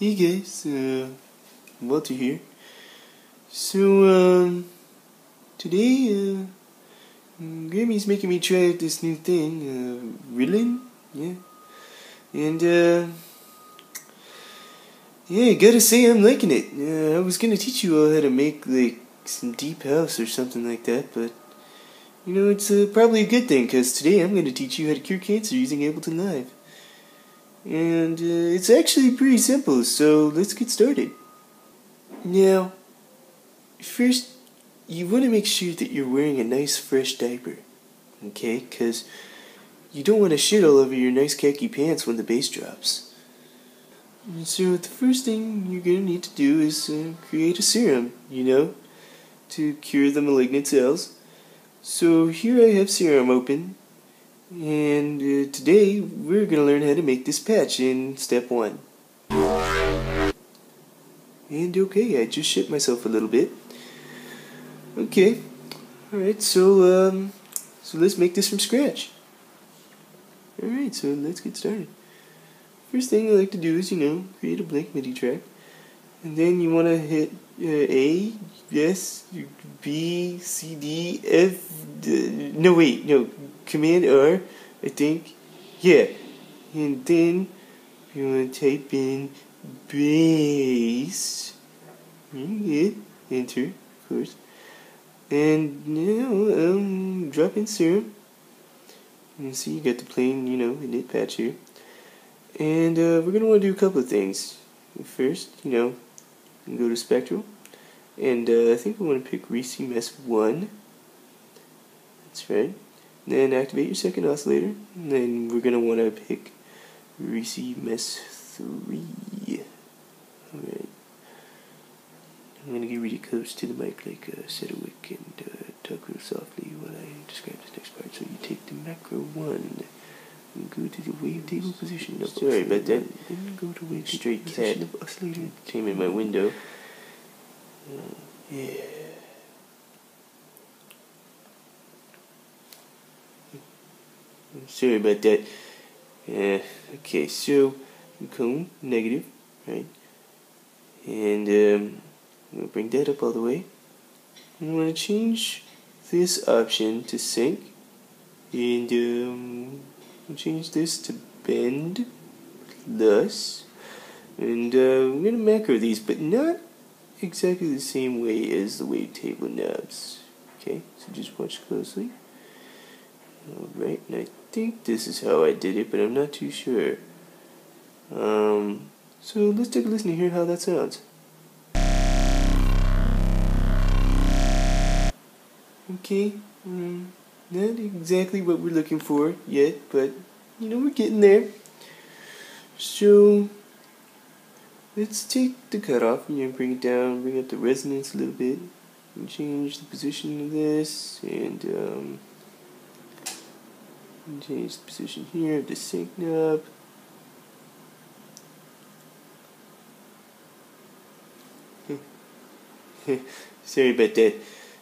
Hey guys, Walter here. So, today, Grammy's making me try out this new thing, riddling, yeah. And, yeah, I gotta say I'm liking it. I was gonna teach you all how to make, like, some deep house or something like that, but, you know, it's probably a good thing, because today I'm gonna teach you how to cure cancer using Ableton Live. And it's actually pretty simple, so let's get started. Now, first, you want to make sure that you're wearing a nice fresh diaper, okay? Because you don't want to shit all over your nice khaki pants when the bass drops. And so the first thing you're going to need to do is create a serum, to cure the malignant cells. So here I have serum open. And today we're going to learn how to make this patch in step 1. And okay, I just shit myself a little bit. Okay, alright, so let's make this from scratch. Alright, so let's get started. First thing I like to do is, create a blank MIDI track. And then you want to hit A, S, B, C, D, F, Command R, I think. Yeah. And then you want to type in bass. Hit enter, of course. And now, drop in serum. You see, you got the plain, init patch here. And we're going to want to do a couple of things. First, go to spectral. And I think we want to pick ReCMS 1. That's right. Then activate your second oscillator. And then we're going to want to pick ReCMS 3. Alright. I'm going to get really close to the mic like Sedgwick and talk real softly while I describe this next part. So you take the macro 1 and go to the wavetable position of sorry about that. Then go to wave straight cat of oscillator. Came in my window. Yeah. Sorry about that. Okay, so cone negative, right? And I'm going to bring that up all the way. And I'm going to change this option to sync. And I'll change this to bend plus. And I'm going to macro these, but not exactly the same way as the wavetable knobs. Okay, so just watch closely. Alright, and I think this is how I did it, but I'm not too sure. So let's take a listen to hear how that sounds. Okay, not exactly what we're looking for yet, but we're getting there. So let's take the cutoff, bring it down, bring up the resonance a little bit, and change the position of this, and change the position here of the sync knob. Sorry about that.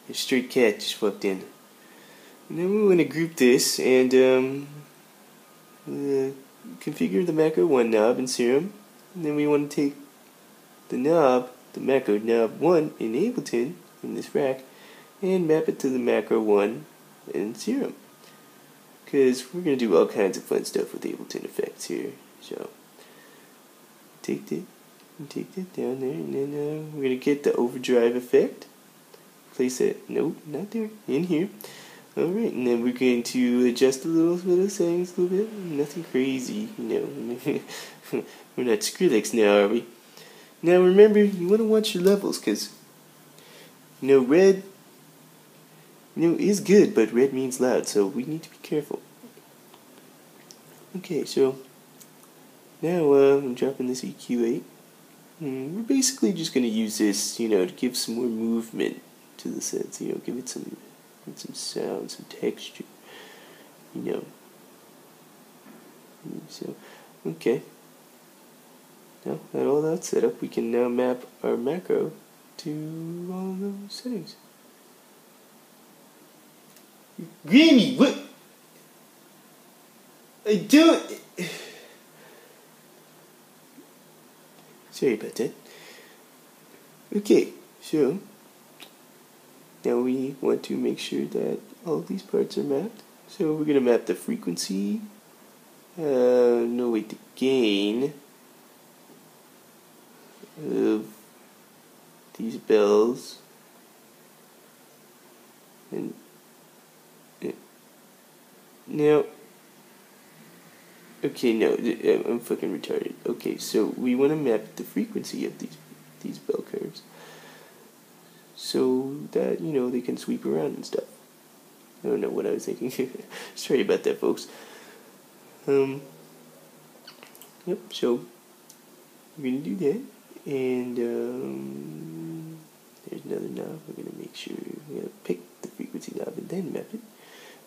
A stray cat just walked in. And then we want to group this and configure the macro 1 knob in serum. And then we want to take the macro knob 1 in Ableton in this rack and map it to the macro 1 in serum. Because we're going to do all kinds of fun stuff with Ableton effects here. So take that down there, and then we're going to get the overdrive effect. Place it, nope, not there, in here. Alright, and then we're going to adjust a little bit of settings, a little bit, nothing crazy, we're not Skrillex now, are we? Now remember, you want to watch your levels, because, red, is good, but red means loud, so we need to be careful. Okay, so, now I'm dropping this EQ8. We're basically just going to use this, to give some more movement to the sets, give it some sound, some texture, So, okay. Now that all that's set up, we can now map our macro to all those settings. Grammy, what? I don't. Sorry about that. Okay, so now we want to make sure that all of these parts are mapped. So we're going to map the frequency, the gain of these bells, and now, okay, no, I'm fucking retarded. Okay, so we want to map the frequency of these bell curves, so that, you know, they can sweep around and stuff. I don't know what I was thinking. Sorry about that, folks. Yep, so we're going to do that. And there's another knob. We're going to make sure we're going to pick the frequency knob and then map it.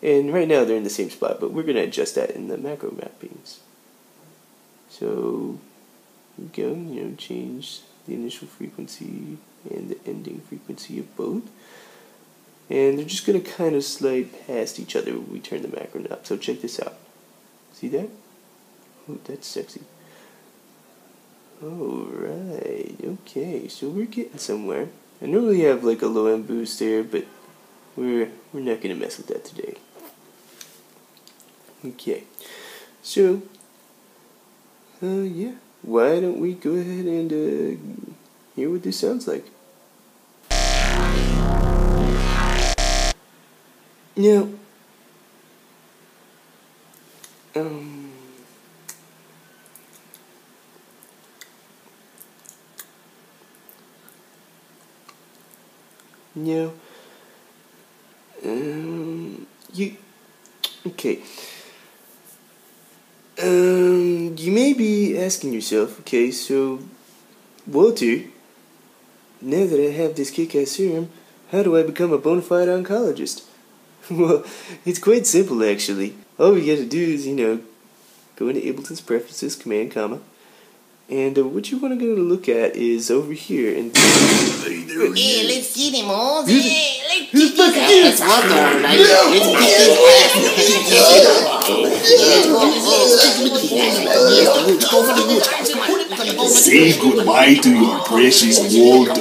And right now they're in the same spot, but we're going to adjust that in the macro mappings. So you go, you know, change the initial frequency and the ending frequency of both. And they're just going to kind of slide past each other when we turn the macro knob. So check this out. See that? Oh, that's sexy. Alright, okay, so we're getting somewhere. I normally have like a low end boost there, but we're not going to mess with that today. Okay, so, yeah, why don't we go ahead and hear what this sounds like. Now, okay. You may be asking yourself, okay, so, Walter, now that I have this kick-ass serum, how do I become a bona fide oncologist? Well, it's quite simple, actually. All we gotta do is, you know, go into Ableton's preferences, command, comma, and what you want to go to look at is over here. And hey, let's get him, all. Hey, let's get his ass. Say goodbye to your precious Walter.